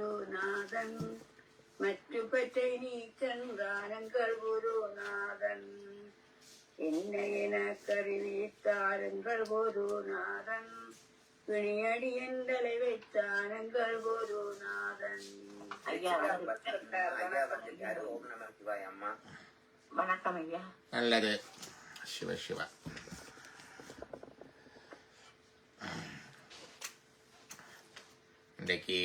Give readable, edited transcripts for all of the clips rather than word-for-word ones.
குருநாதன் மற்றுப்பற்றை நீக்கன் கானங்கள் குருநாதன் என்னை என கருவித்தாருங்கள் குருநாதன் பிணியடி என்றலை வைத்தானுங்கள் குருநாதன். வணக்கம் ஐயா. நல்லது. சிவ சிவா. இன்றைக்கு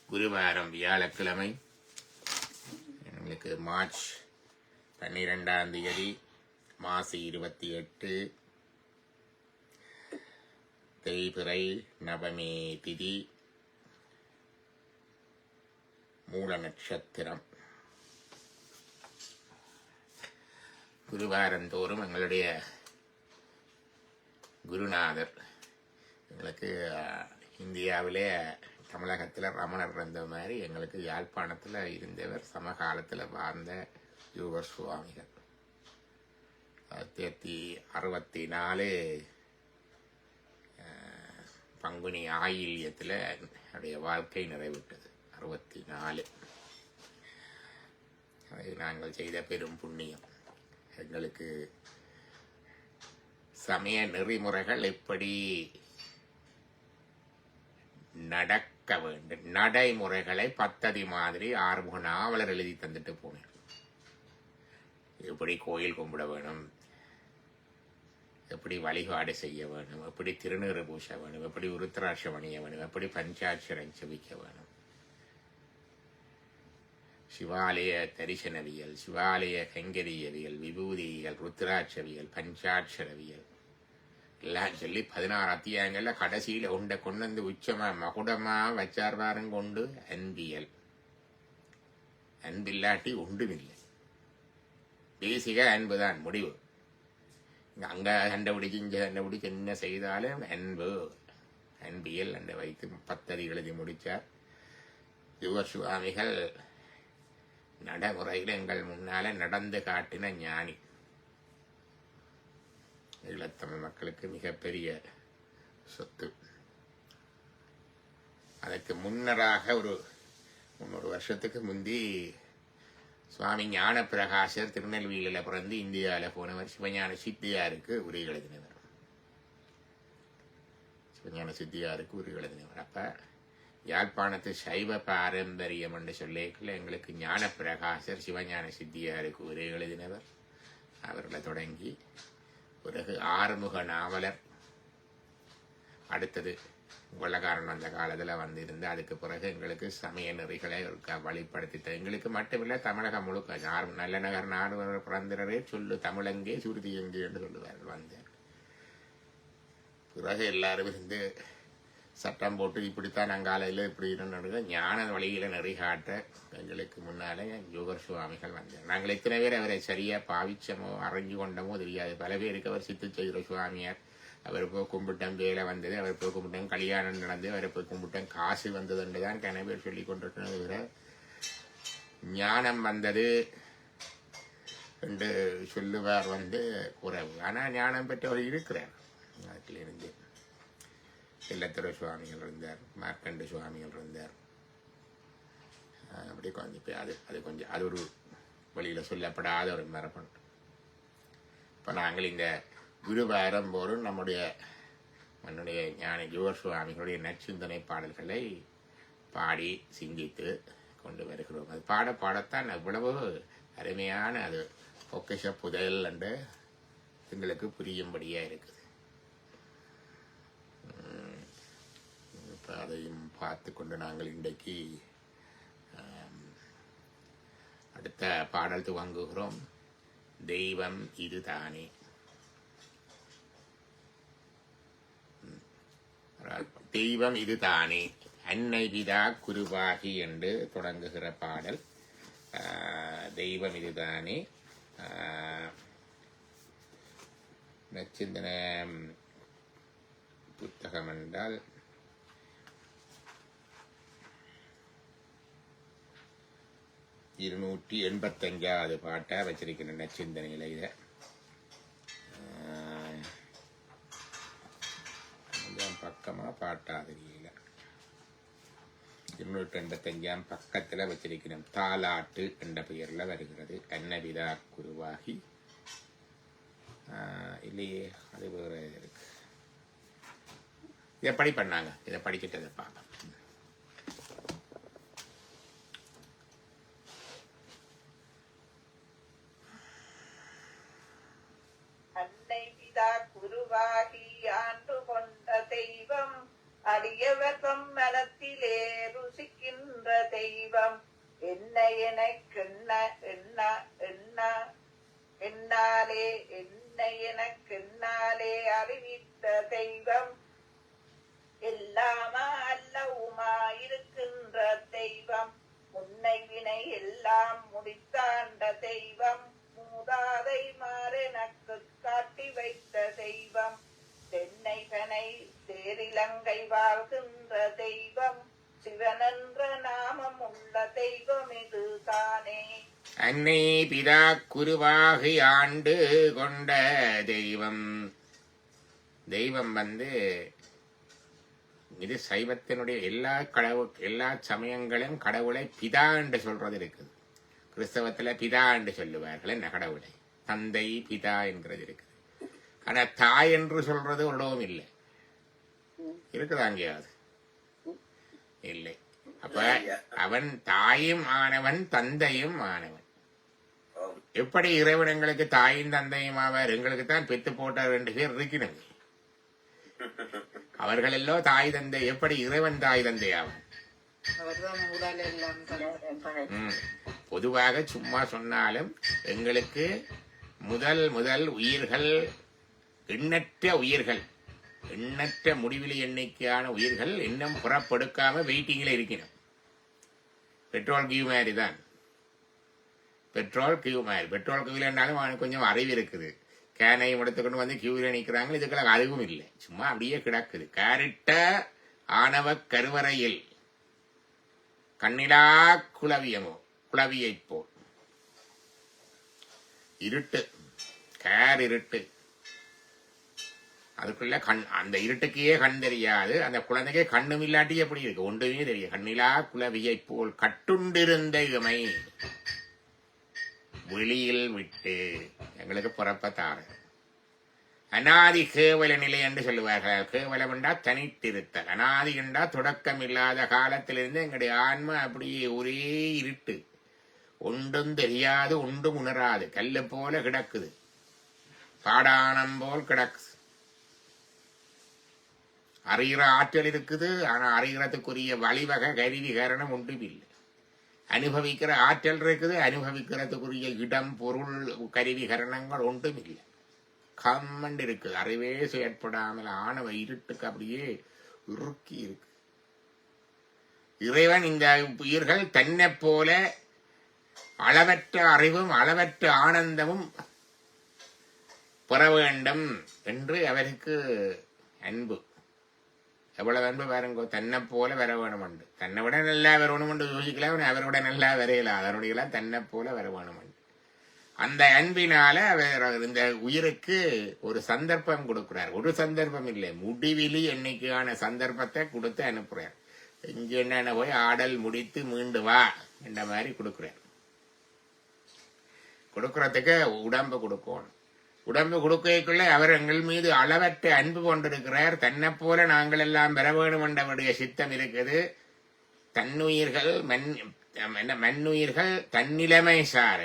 குருவாரம் வியாழக்கிழமை. எங்களுக்கு மார்ச் 12 மாசி 28 தேய்பிறை நவமி திதி மூல நட்சத்திரம். குருவாரந்தோறும் எங்களுடைய குருநாதர் எங்களுக்கு இந்தியாவிலே தமிழகத்தில் ரமணர் இருந்த மாதிரி எங்களுக்கு யாழ்ப்பாணத்தில் இருந்தவர் சமகாலத்தில் வாழ்ந்த யூவர் சுவாமிகள். 1964 பங்குனி ஆயில்யத்தில் என்னுடைய வாழ்க்கை நிறைவிட்டது. 64 அதை நாங்கள் செய்த பெரும் புண்ணியம். எங்களுக்கு சமய நெறிமுறைகள் எப்படி நடக்க வேண்டும், நடைமுறைகளை பத்ததி மாதிரி ஆறுமுக நாவலர் எழுதி தந்துட்டு போனார். எப்படி கோயில் கும்பிட வேணும், எப்படி வழிபாடு செய்ய வேணும், எப்படி திருநீறு பூச வேணும், எப்படி உருத்திராட்சம் அணிய வேணும், எப்படி பஞ்சாட்சரம் செபிக்க வேணும், சிவாலய தரிசனவியல், சிவாலய கைங்கரியவியல், விபூதியியல், ருத்ராட்சவியல், பஞ்சாட்சரவியல் எல்லாம் சொல்லி 16 அத்தியாயங்கள்ல கடைசியில உண்டை கொண்டு வந்து உச்சமா மகுடமா வச்சார்வாரம் கொண்டு அன்பியல். அன்பில்லாட்டி ஒன்றுமில்லை. பேசிக அன்புதான் முடிவு. அங்க கண்டுபிடிச்சு இங்க கண்டுபிடிச்சு என்ன செய்தாலும் அன்பு அன்பியல் அந்த வைத்து 10 எழுதி முடிச்சார். யுவர் சுவாமிகள் நடைமுறையில் எங்கள் முன்னால நடந்து காட்டின ஞானி. ஈழத்தமிழ் மக்களுக்கு மிகப்பெரிய சொத்து. அதற்கு முன்னராக ஒரு 300 வருஷத்துக்கு முந்தி சுவாமி ஞான பிரகாசர் திருநெல்வேலியில் பிறந்து இந்தியாவில் போனவர். சிவஞான சித்தியாருக்கு உரை எழுதினவர். சிவஞான சித்தியாருக்கு உரை எழுதினவர். அப்ப யாழ்ப்பாணத்து சைவ பாரம்பரியம் என்று சொல்லிக்கல எங்களுக்கு ஞான பிரகாசர் சிவஞான சித்தியாருக்கு உரை எழுதினவர். அவர்களை தொடங்கி பிறகு ஆறுமுக நாவலர், அடுத்தது வெள்ளக்காரன் வந்த காலத்தில் வந்திருந்து அதுக்கு பிறகு எங்களுக்கு சமய நெறிகளை வழிப்படுத்தி எங்களுக்கு மட்டுமில்லை தமிழகம் முழுக்க நல்ல நகர் நாடு பிறந்திரரே சொல்லு தமிழங்கே சுருதி எங்கே என்று சொல்லுவார்கள். வந்தார் பிறகு எல்லாரும் இருந்து சட்டம் போட்டு இப்படித்தான் அங்காலையில் இப்படி நடந்த ஞான வழியில நெறிகாட்ட எங்களுக்கு முன்னாலே யோகர் சுவாமிகள் வந்தார். நாங்கள் இத்தனை பேர் அவரை சரியா பாவிச்சமோ அறிஞ்சு கொண்டமோ தெரியாது. பல பேருக்கு அவர் சித்து செய்கிற சுவாமியார். அவர் போய் கும்பிட்டம் வேலை வந்தது, அவர் போய் கும்பிட்டம் கல்யாணம் நடந்தது, அவரை போய் கும்பிட்டம் காசு வந்தது என்றுதான் கன பேர் சொல்லி கொண்டிருக்கிறது. தவிர ஞானம் வந்தது என்று சொல்லுவார் குறைவு. ஆனால் ஞானம் பெற்றவர் இருக்கிறார். அதிலிருந்து இல்லத்துறை சுவாமிகள் இருந்தார், மார்க்கண்டு சுவாமிகள் இருந்தார். அப்படி கொஞ்சம் அது கொஞ்சம் அது ஒரு வழியில் சொல்லப்படாத ஒரு மரபணு. இப்போ நாங்கள் இந்த குருவாரம் போதும் நம்முடைய ஞான யுவர் சுவாமிகளுடைய நற்சிந்தனை பாடல்களை பாடி சிந்தித்து கொண்டு வருகிறோம். அது பாடத்தான் அவ்வளவு அருமையான அது பொக்கிஷ புதையல் என்று எங்களுக்கு புரியும்படியாக இருக்குது. அதையும் பார்த்து கொண்டு நாங்கள் இன்றைக்கு அடுத்த பாடல் துவங்குகிறோம். தெய்வம் இதுதானே. தெய்வம் இதுதானே அன்னை பிதா குருவாகி என்று தொடங்குகிற பாடல். தெய்வம் இதுதானே நச்சிந்தன புத்தகம் என்றால் 285வது பாட்டா வச்சிருக்கிற நச்சிந்தனையில இதை பக்கமா பாட்டா தெரியல. 285 பக்கத்தில் வச்சிருக்கிறோம். தாலாட்டு என்ற பெயரில் வருகிறது. அன்னவிதா குருவாகி இல்லையே, அது வேற இருக்கு. இதை படி பண்ணாங்க, இதை படிச்சுட்டு அதை பார்க்கலாம். அன்னை பிதா குருவாகி ஆண்டு கொண்ட தெய்வம், அடியவர் மனத்திலே ருசிக்கின்ற தெய்வம், என்னை எனக்கென்னாலே அறிவித்த தெய்வம், எல்லாமா அல்லவுமா இருக்கின்ற தெய்வம், முன்னை வினை எல்லாம் முடித்தாண்ட தெய்வம், மூதாதை மாறெனக்கு காட்டி வைத்த தெய்வம், தென்னை கனை தேரிலங்கை வாழ்கின்ற தெய்வம், சிவனென்ற நாமம் உள்ள தெய்வம் இது தானே. அன்னை பிதா குருவாகி ஆண்டு கொண்ட தெய்வம். தெய்வம் இது சைவத்தினுடைய எல்லா சமயங்களும் கடவுளை பிதா என்று சொல்றது இருக்குது. கிறிஸ்தவத்துல பிதா என்று சொல்லுவார்கள் என்ன கடவுளை, தந்தை பிதா என்கிறது இருக்குது. ஆனா தாய் என்று சொல்றது ஒரு இடமும் இல்லை. இருக்குதா அங்கேயாவது? இல்லை. அப்ப அவன் தாயும் ஆனவன் தந்தையும் ஆனவன். எப்படி இறைவன் எங்களுக்கு தாயும் தந்தையும் ஆவார்? எங்களுக்கு தான் பெத்து போட்ட 2 பேர் இருக்கிறாங்க. அவர்கள் எல்லாம் தாய் தந்தை. எப்படி இறைவன் தாய் தந்தை ஆவான்? பொதுவாக சும்மா சொன்னாலும் எங்களுக்கு முதல் உயிர்கள், எண்ணற்ற முடிவிலி எண்ணிக்கையான உயிர்கள் இன்னும் புறப்படுக்காம வெயிட்டிங்ல இருக்கணும். பெட்ரோல் கியூ மாதிரி தான். பெட்ரோல் கியூவில்னாலும் அவனுக்கு கொஞ்சம் அறிவு இருக்குது. கேனையும் எடுத்துக்கொண்டு வந்து கியூவில் நிற்கிறாங்க. இதுக்கெல்லாம் அறிவும் இல்லை, சும்மா அப்படியே கிடக்குது. கேரிட்ட ஆணவ கருவறையில் கண்ணிலா குளவியை போல் இருட்டு, இருட்டு. அதுக்குள்ள அந்த இருட்டுக்கே கண் தெரியாது. அந்த குழந்தைக்கே கண்ணும் இல்லாட்டி எப்படி இருக்கு? ஒன்றுமே தெரியும். கண்ணிலா குளவியை போல் கட்டுண்டிருந்த இமை வெளியில் விட்டு எங்களுக்கு புறப்பத்தாறு. அனாதி கேவல நிலை என்று சொல்லுவார்கள். கேவலம் என்றா தனித்திருத்தல். அனாதி என்றா தொடக்கம் இல்லாத காலத்திலிருந்து எங்களுடைய ஆன்மா அப்படியே ஒரே இருட்டு, ஒன்றும் தெரியாது, ஒன்றும் உணராது, கல்லு போல கிடக்குது, பாடானம் போல் கிடக்குது. அறிகிற ஆற்றல் இருக்குது, ஆனா அறிகிறதுக்குரிய வழிவகை கருவி காரணம் ஒன்றும் இல்லை. அனுபவிக்கிற ஆற்றல் இருக்குது, அனுபவிக்கிறதுக்குரிய இடம் பொருள் கருவி கரணங்கள் ஒன்றும் இல்லை. கம்மண்டு இருக்குது. அறிவே செயற்படாமல் ஆணவ இருட்டுக்கு அப்படியே இறுக்கி இருக்கு. இறைவன் இந்த உயிர்கள் தன்னை போல அளவற்ற அறிவும் அளவற்ற ஆனந்தமும் பெற வேண்டும் என்று அவருக்கு அன்பு. எவ்வளவு அன்பு பாருங்கோ. தன்னை போல வர வேணுமண்டு. தன்னை விட நல்லா வரணுமென்று யோசிக்கலாம், அவரோட நல்லா வரையலாம். அதனுடைய தன்னை போல வர வேணுமண்டு. அந்த அன்பினால அவர் இந்த உயிருக்கு ஒரு சந்தர்ப்பம் கொடுக்கிறார். ஒரு சந்தர்ப்பம் இல்லை, முடிவிலி எண்ணிக்கையான சந்தர்ப்பத்தை கொடுத்து அனுப்புறார். இங்க என்ன போய் ஆடல் முடித்து மீண்டு வா என்ற மாதிரி கொடுக்கிறார். கொடுக்கறதுக்கு உடம்பு கொடுக்கணும். உடம்பு கொடுக்கைக்குள்ள அவர் எங்கள் மீது அளவற்ற அன்பு கொண்டிருக்கிறார். தன்னை போல நாங்கள் எல்லாம் பெற வேண்டும் என்றவருடைய சித்தம் இருக்குது. தன்னுயிர்கள் மண்ணுயிர்கள் தன்னிலைமை சார்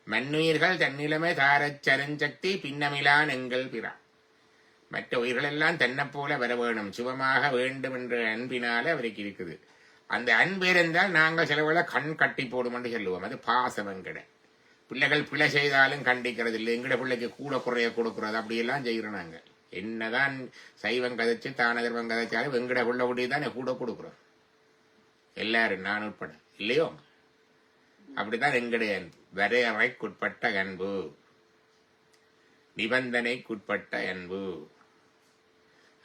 மண்ணுயிர்கள் தன்னிலைமை சாரச் சரஞ்சக்தி பின்னமிலான் எங்கள் பிறா. மற்ற உயிர்கள் எல்லாம் தன்னை போல வர வேணும், சுபமாக வேண்டும் என்ற அன்பினால அவருக்கு இருக்குது. அந்த அன்பு இருந்தால் நாங்கள் சிலவுல கண் கட்டி போடும் என்று சொல்லுவோம். அது பாசம் கிடை. பிள்ளைகள் பிழை செய்தாலும் கண்டிக்கிறது இல்லை. எங்கட பிள்ளைக்கு கூட குறைய கொடுக்கறது அப்படியெல்லாம் செய்கிறோம். நாங்கள் என்னதான் சைவம் கதைச்சு தானதர்வம் கதைச்சாலும் எங்கட பிள்ளை முடிதான் கூட கொடுக்குறோம் எல்லாரும், நான் உட்பட, இல்லையோ? அப்படித்தான் எங்களுடைய அன்பு. வரையறைக்குட்பட்ட அன்பு, நிபந்தனைக்குட்பட்ட அன்பு.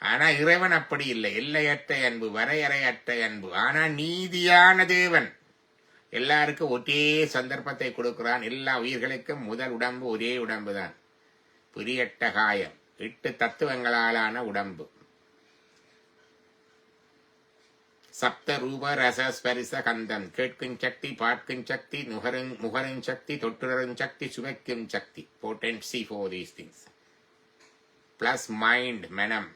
ஆனா இறைவன் அப்படி இல்லை. எல்லையற்ற அன்பு, வரையறையற்ற அன்பு. ஆனா நீதியான தேவன் எல்லாருக்கும் ஒரே சந்தர்ப்பத்தை கொடுக்கிறான். எல்லா உயிர்களுக்கும் முதல் உடம்பு ஒரே உடம்பு தான். புரியட்ட காயம் 8 தத்துவங்களாலான உடம்பு. சப்த ரூப ரச ஸ்பரிச கந்தம், கேட்கும் சக்தி, பார்க்கும் சக்தி, முகரும் சக்தி, தொட்டுணரும் சக்தி, சுவைக்கும் சக்தி. Potency for these things. Plus mind, மனம்,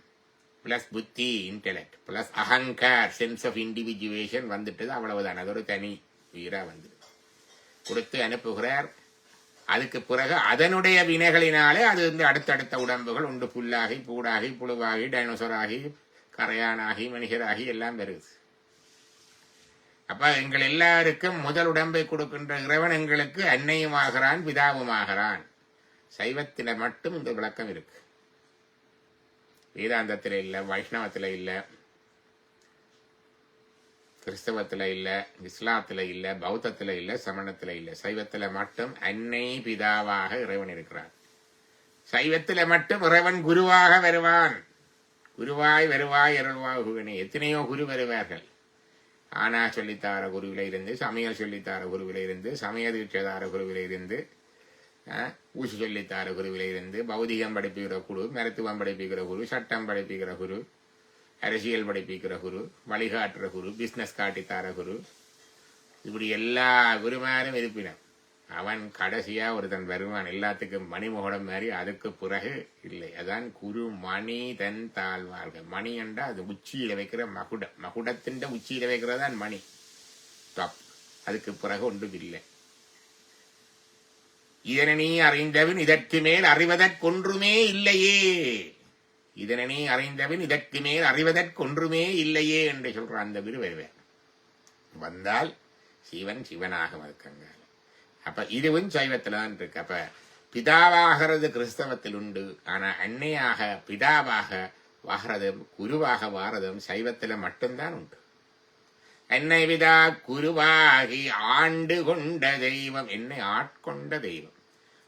plus புத்தி, intellect, plus அகங்கார், sense of individuation வந்துட்டது. அவ்வளவுதான். அது ஒரு தனி உயிரா வந்து கொடுத்து அனுப்புகிறார். அதுக்கு பிறகு அதனுடைய வினைகளினாலே அது வந்து அடுத்தடுத்த உடம்புகள் உண்டு. புல்லாகி, பூடாகி, புழுவாகி, டைனோசராகி, கரையானாகி, மனிதராகி எல்லாம் வருது. அப்ப எங்கள் எல்லாருக்கும் முதல் உடம்பை கொடுக்கின்ற இறைவன் எங்களுக்கு அன்னையும் ஆகிறான், பிதாவும் ஆகிறான். சைவத்தில மட்டும் இந்த விளக்கம் இருக்கு. வேதாந்தத்தில் இல்லை, வைஷ்ணவத்தில் இல்லை, கிறிஸ்தவத்தில் இல்லை, இஸ்லாத்தில் இல்லை, பௌத்தத்தில் இல்லை, சமணத்தில் இல்லை. சைவத்தில் மட்டும் அன்னை பிதாவாக இறைவன் இருக்கிறான். சைவத்தில் மட்டும் இறைவன் குருவாக வருவான். குருவாய் வருவாய் அருள்வாகுவனே. எத்தனையோ குரு வருவார்கள். ஆனா சொல்லித்தார குருவில இருந்து, சமையல் சொல்லித்தார குருவில இருந்து, சமய தீட்சதார குருவில இருந்து, ஊசி சொல்லித்தார குருவில இருந்து, பௌதிகம் படிப்புகிற குரு, மருத்துவம் படிப்புகிற குரு, சட்டம் படிப்புகிற குரு, அரசியல் படிப்பிக்கிற குரு, வழிகாட்டுற குரு, பிசினஸ் காட்டித்தார குரு, இப்படி எல்லா குருமாரும் இருப்பினும் அவன் கடைசியா ஒருத்தன் வருவான். எல்லாத்துக்கும் மணிமுகடம் மாதிரி. அதுக்கு பிறகு இல்லை. அதான் குரு மணி தன் தாழ்வார்கள். மணி என்றா அது உச்சியில வைக்கிற மகுடம். மகுடத்தின் உச்சியில வைக்கிறதான் மணி, டாப். அதுக்கு பிறகு ஒன்றும் இல்லை. இதனை நீ அறிந்தவன் இதற்கு மேல் அறிவதற்கொன்றுமே இல்லையே. இதனை நீ அறிந்தவன் இதற்கு மேல் அறிவதற்கொன்றுமே இல்லையே என்று சொல்ற அந்த குரு வருவேன். வந்தால் சிவன் சிவனாக இருக்காங்க. அப்ப இதுவும் சைவத்துல தான் இருக்கு. அப்ப பிதாவாகிறது கிறிஸ்தவத்தில் உண்டு. ஆனா அன்னையாக பிதாவாக வாகிறதும் குருவாக வாரதும் சைவத்துல மட்டும்தான் உண்டு. என்னை பிதா குருவாகி ஆண்டு கொண்ட தெய்வம், என்னை ஆட்கொண்ட தெய்வம்.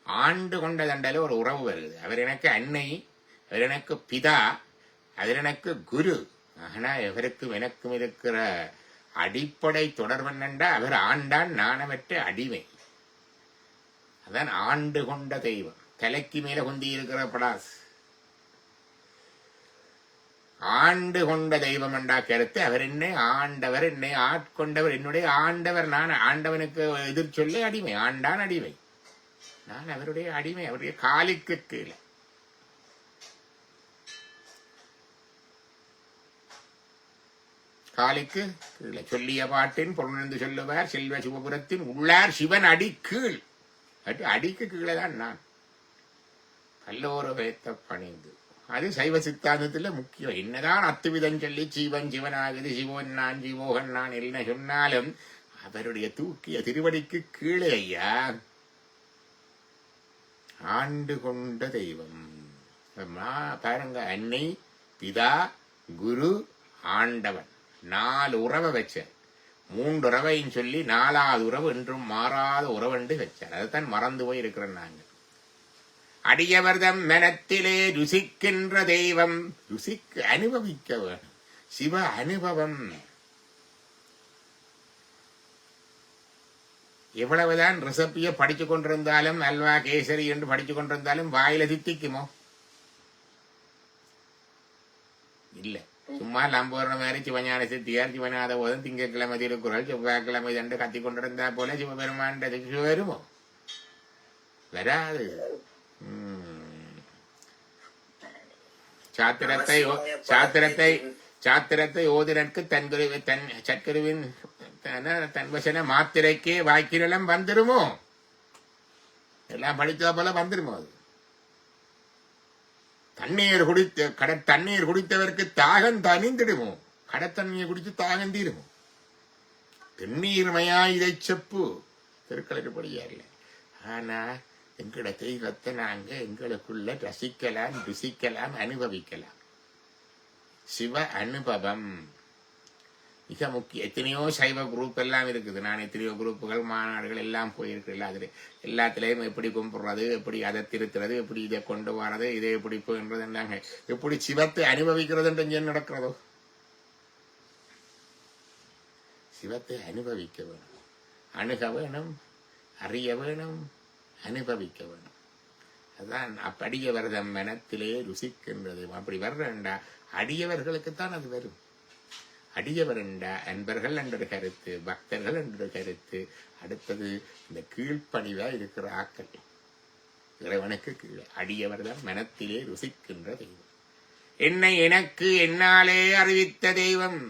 ஆண்டு கொண்ட தண்டால ஒரு உறவு வருது. அவர் எனக்கு அன்னை, அவர் எனக்கு பிதா, அவர் எனக்கு குரு. ஆனா எவருக்கும் எனக்கும் இருக்கிற அடிப்படை தொடர்பென்னண்டா அவர் ஆண்டான், நான் அவற்றை அடிமை. அதான் ஆண்டு கொண்ட தெய்வம். தலைக்கு மேல கொண்டி இருக்கிற படாஸ் ஆண்டு கொண்ட தெய்வம் என்றா கருத்து. அவர் என்னை ஆண்டவர், என்னை ஆட்கொண்டவர், என்னுடைய ஆண்டவர். நான் ஆண்டவனுக்கு எதிர் சொல்லி அடிமை. ஆண்டான் அடிமை, நான் அவருடைய அடிமை, அவருடைய காலுக்கு கீழே. காலுக்கு கீழே. சொல்லிய பாட்டின் பொருணர்ந்து சொல்லுவார் செல்வ சிவபுரத்தின் உள்ளார் சிவன் அடி கீழ். அடிக்கு கீழே தான் நான். கல்லோர வேத்த பணிந்து. அது சைவ சித்தாந்தத்துல முக்கியம். என்னதான் அத்துவிதம் சொல்லி ஜீவன் ஜீவனாகுது, சிவோன் நான் ஜீவோகன் நான் என்ன சொன்னாலும் அவருடைய தூக்கிய திருவடிக்கு கீழே ஐயா. ஆண்டு கொண்ட தெய்வம் பாருங்க. அன்னை, பிதா, குரு, ஆண்டவன். 4 உறவை வச்ச. 3 உறவையும் சொல்லி 4வது உறவு என்றும் மாறாத உறவென்று வச்சார். அதுதான் மறந்து போய் இருக்கிறோம் நாங்க. அடியவர்தம் மனத்திலே ருசிக்கின்ற தெய்வம். ருசிக்க அனுபவிக்க வேணும். சிவ அனுபவம். எவ்வளவுதான் ரெசிபிய படிச்சு கொண்டிருந்தாலும், அல்வா கேசரி என்று படிச்சு கொண்டிருந்தாலும் வாயில தித்திக்குமோ? இல்ல. சும்மா லம்போற மாதிரி சிவஞான சித்தியார் சிவநாத போதும் திங்கட்கிழமை திருக்குறள், செவ்வாய்க்கிழமை தண்டு கத்தி கொண்டிருந்தா போல சிவபெருமான் வருமோ? வராது. சாத்திரத்தை ஓதினற்கு தன் சற்கருவின் தன் வசன மாத்திரைக்கே வாய்க்கிரலம் வந்துருமோ? எல்லாம் படித்தா போல வந்துருமோ? அது தண்ணீர் குடித்தவருக்கு தாகம் தணிந்திடுமோ? கடத்தண்ணீர் குடித்து தாகம் தீருமோ? தென்னீர்மையா இதை செப்பு திருக்கலப்படியா இல்லை. ஆனா எங்களோட தெய்வத்தை நாங்க எங்களுக்குள்ள ரசிக்கலாம், ருசிக்கலாம், அனுபவிக்கலாம். சிவ அனுபவம் மிக முக்கியம். எத்தனையோ சைவ குரூப் எல்லாம் இருக்குது. நான் எத்தனையோ குரூப்புகள், மாநாடுகள் எல்லாம் போயிருக்கேன். அதுல எல்லாத்திலையும் எப்படி கும்பிடுறது, எப்படி அதை திருத்துறது, எப்படி இதை கொண்டு வர்றது, இதை எப்படி போன்றது என்னங்க, எப்படி சிவத்தை அனுபவிக்கிறது என்று நடக்கிறதோ? சிவத்தை அனுபவிக்க வேணும், அணுக வேணும், அறிய வேணும், அனுபவிக்க வேணும். அதான் அப்படியவர்தம் மனத்திலே ருசிக்கின்றது. அப்படி வர்றா அடியவர்களுக்குத்தான் அது வரும். அடியவர் என்ற அன்பர்கள் என்ற கருத்து, பக்தர்கள் என்ற கருத்து. அடுத்தது இந்த கீழ்ப்பணிவா இருக்கிற ஆக்கள், இறைவனுக்கு கீழே அடியவர் தான் மனத்திலே ருசிக்கின்ற தெய்வம். என்னை எனக்கு என்னாலே அறிவித்த தெய்வம்,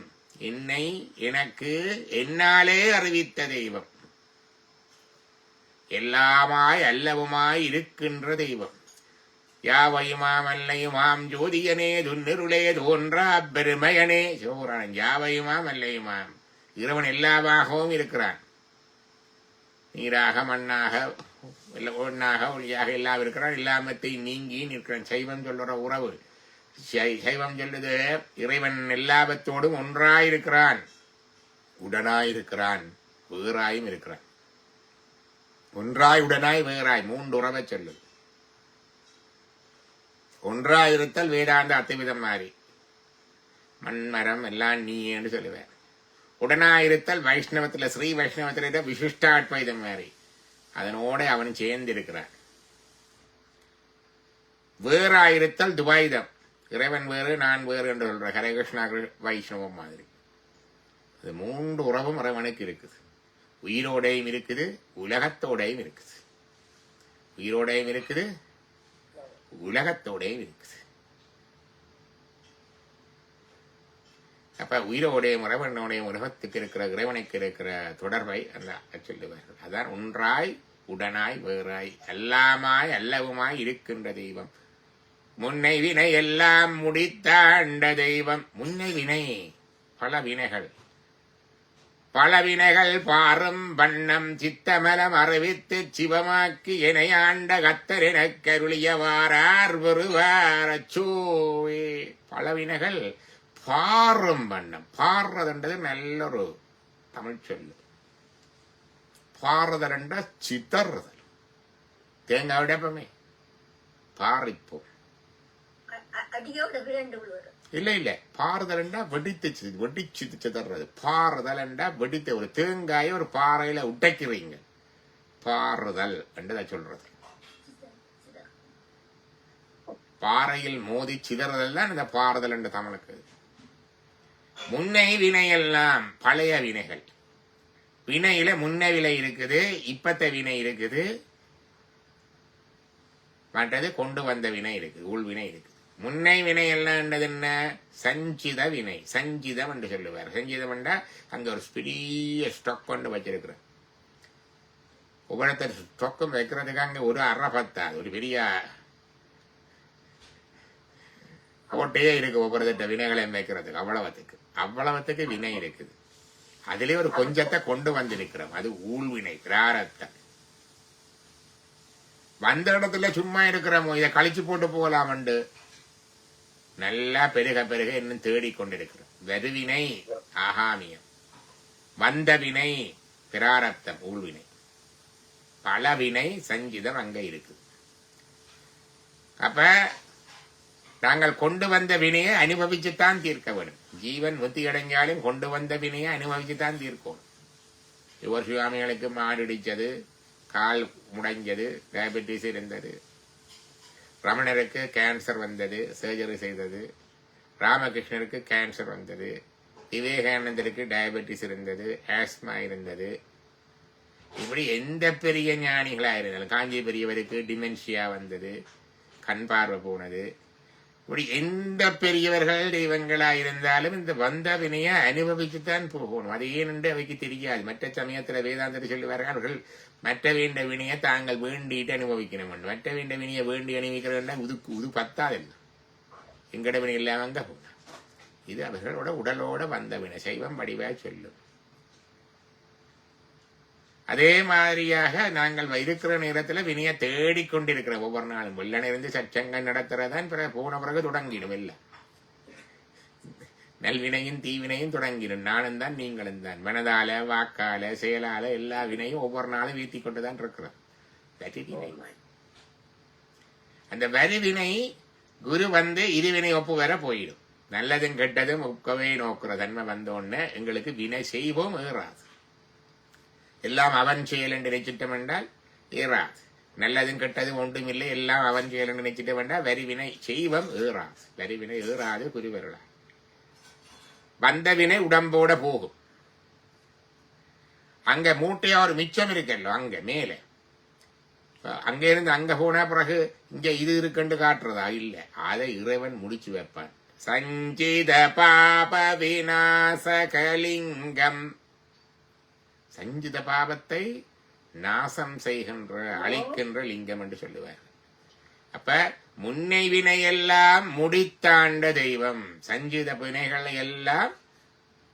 என்னை எனக்கு என்னாலே அறிவித்த தெய்வம், எல்லாமாய் அல்லவுமாய் இருக்கின்ற தெய்வம். யாவையுமாம் அல்லையுமாம் ஜோதியனே துன்னிருளே தோன்றா பெருமையனே சோரான். யாவையுமாம் அல்லையுமாம், இறைவன் எல்லாவாகவும் இருக்கிறான். நீராக மண்ணாக ஒன்னாக ஒளியாக எல்லாம் இருக்கிறான். எல்லாமத்தை நீங்கி நிற்கிறான். சைவம் சொல்லுற உறவு. சைவம் சொல்லுது இறைவன் எல்லாவத்தோடும் ஒன்றாயிருக்கிறான், உடனாயிருக்கிறான், வேறாயும் இருக்கிறான். ஒன்றாய் உடனாய் வேறாய் மூன்று உறவை சொல்லுது. ஒன்றாயிருத்தல் வேதாந்த அத்துவிதம் மாறி மண்மரம் எல்லாம் நீ என்று சொல்லுவேன். உடனாயிருத்தல் வைஷ்ணவத்துல ஸ்ரீ வைஷ்ணவத்துல விசிஷ்டாத்வைதம் மாறி அதனோட அவன் சேர்ந்து இருக்கிறான். வேறாயிருத்தல் துவைதம், இறைவன் வேறு நான் வேறு என்று சொல்ற ஹரேகிருஷ்ணா வைஷ்ணவம் மாதிரி. அது மூன்று உறவும் இறைவனுக்கு இருக்குது. உயிரோடையும் இருக்குது, உலகத்தோடையும் இருக்குது. உயிரோடையும் இருக்குது, உலகத்தோடையும் இருக்குது. அப்ப உயிரோடையும் இறைவனோடையும் உலகத்துக்கு இருக்கிற இறைவனுக்கு இருக்கிற தொடர்பை அந்த சொல்லுவார்கள். அதான் ஒன்றாய் உடனாய் வேறாய் எல்லாமாய் அல்லவுமாய் இருக்கின்ற தெய்வம். முன்னை வினை எல்லாம் முடித்தாண்ட தெய்வம். முன்னை வினை பல வினைகள், பல வினைகள் பாரும் வண்ணம் சித்தமலம் அறிவித்து சிவமாக்கி எனையாண்ட கத்தர் எனக் கருளியவாரார் வருவாரச்சோவே. பல வினைகள் பாரும் வண்ணம். பாடுறதுன்றது நல்லொரு தமிழ் சொல்லு. பாறுதல் என்ற சிதறுதல். தேங்காய் உடைப்பமே பாரிப்போம். இல்ல இல்ல, பாறுதல் என்றா வெடித்து வெடிச்சு சிதறது. பாறுதல் என்றா வெடித்த ஒரு தேங்காய ஒரு பாறையில உடைக்கிறீங்க. பாறுதல் என்றதை சொல்றது. பாறையில் மோதி சிதறதல் தான் இந்த பாறுதல் என்ற தமிழுக்கு. முன்னை வினையெல்லாம் பழைய வினைகள். வினையில முன்ன விலை இருக்குது, இப்பத்த வினை இருக்குது, மற்றது கொண்டு வந்த வினை இருக்குது, உள் வினை இருக்குது. முன்னை வினை எல்லாம் என்ன? சஞ்சித வினை. சஞ்சிதம் என்று சொல்லுவார். சஞ்சிதம் என்றா அங்க ஒரு பெரிய ஸ்டாக் கொண்டு வச்சிருக்கிற. ஒவ்வொருத்தர் ஸ்டாக்கும் வைக்கிறதுக்கு அங்க ஒரு அரை பத்தாது, ஒரு பெரிய கோட்டையே இருக்கு ஒவ்வொருத்த வினைகளையும் வைக்கிறதுக்கு. அவ்வளவுத்துக்கு வினை இருக்குது. அதிலே ஒரு கொஞ்சத்தை கொண்டு வந்திருக்கிறோம். அது ஊழ்வினை, பிராரத்தம். வந்த இடத்துல சும்மா இருக்கிறோமோ, இதை கழிச்சு போட்டு போகலாம். நல்லா பெருக பெருக இன்னும் தேடிக்கொண்டிருக்கிறோம். வெறுவினை ஆகாமியம், வந்த வினை பிராரப்தம், ஊழ்வினை. பலவினை சஞ்சிதம் அங்க இருக்கு. அப்ப நாங்கள் கொண்டு வந்த வினையை அனுபவிச்சுத்தான் தீர்க்க வேண்டும். ஜீவன் முத்தி அடைஞ்சாலும் கொண்டு வந்த வினையை அனுபவிச்சுத்தான் தீர்க்கணும். இவர் சுவாமிகளுக்கு மாரடிச்சது, கால் முடைஞ்சது, டயபெட்டிஸ் இருந்தது. ரமணருக்கு கேன்சர் வந்தது, சர்ஜரி செய்தது. ராமகிருஷ்ணருக்கு கேன்சர் வந்தது. விவேகானந்தருக்கு டயபெட்டிஸ் இருந்தது, ஆஸ்மா இருந்தது. இப்படி எந்த பெரிய ஞானிகளா இருந்தாலும், காஞ்சி பெரியவருக்கு டிமென்ஷியா வந்தது, கண் பார்வை போனது. இப்படி எந்த பெரியவர்கள் தெய்வங்களா இருந்தாலும் இந்த வந்த வினைய அனுபவிச்சுத்தான் போகணும். அது ஏனென்று அவைக்கு தெரியாது. மற்ற சமயத்துல வேதாந்தத்தில் சொல்லுவார்கள், அவர்கள் மற்ற வேண்ட வினையை தாங்கள் வேண்டிட்டு அனுபவிக்கணும். மற்ற வேண்ட வினையை வேண்டி அனுபவிக்கிறதுனா உது பத்தாதில்லை. எங்கட வினை இல்லாமங்க போன. இது அவர்களோட உடலோட வந்த வினை. சைவம் வடிவா சொல்லும். அதே மாதிரியாக நாங்கள் இருக்கிற நேரத்துல வினையை தேடிக்கொண்டிருக்கிறோம். ஒவ்வொரு நாளும் வெள்ளன இருந்து சச்சங்கம் நடத்துறதான் போன பிறகு தொடங்கிடும். இல்லை, நல்வினையும் தீவினையும் தொடங்கிடும். நானும் தான் நீங்களும் தான். மனதால, வாக்கால, செயலால எல்லா வினையும் ஒவ்வொரு நாளும் வீத்தி கொண்டுதான் இருக்கிறோம். அந்த வரிவினை குரு வந்து இருவினை ஒப்பு வர போயிடும். நல்லதும் கெட்டதும் ஒக்கவே நோக்குற தன்மை வந்தோடனே எங்களுக்கு வினை செய்வோம் ஏறாது. எல்லாம் அவன் செயல் என்று நினைச்சிட்டம் என்றால் ஏறாது. நல்லதும் கெட்டதும் ஒன்றும் இல்லை, எல்லாம் அவன் செயல் என்று நினைச்சிட்டம் என்றால் வரிவினை செய்வம் ஏறாது. வரிவினை ஏறாது குருவருளா. வந்த வினை உடம்போட போகும். அங்க மூட்டையா ஒரு மிச்சம் இருக்கല്ലോ அங்க மேல, அங்க இருந்து அங்க போன பிறகு இங்க இது இருக்குன்னு காட்டுறதா இல்ல, அதை இறைவன் முடிச்சு வைப்பான். சஞ்சித பாப விநாசகலிங்கம், சஞ்சித பாபத்தை நாசம் செய்கின்ற அழிக்கின்ற லிங்கம் என்று சொல்லுவார். அப்ப முன்னை வினை எல்லாம் முடித்தாண்ட தெய்வம், சஞ்சித வினைகளை எல்லாம்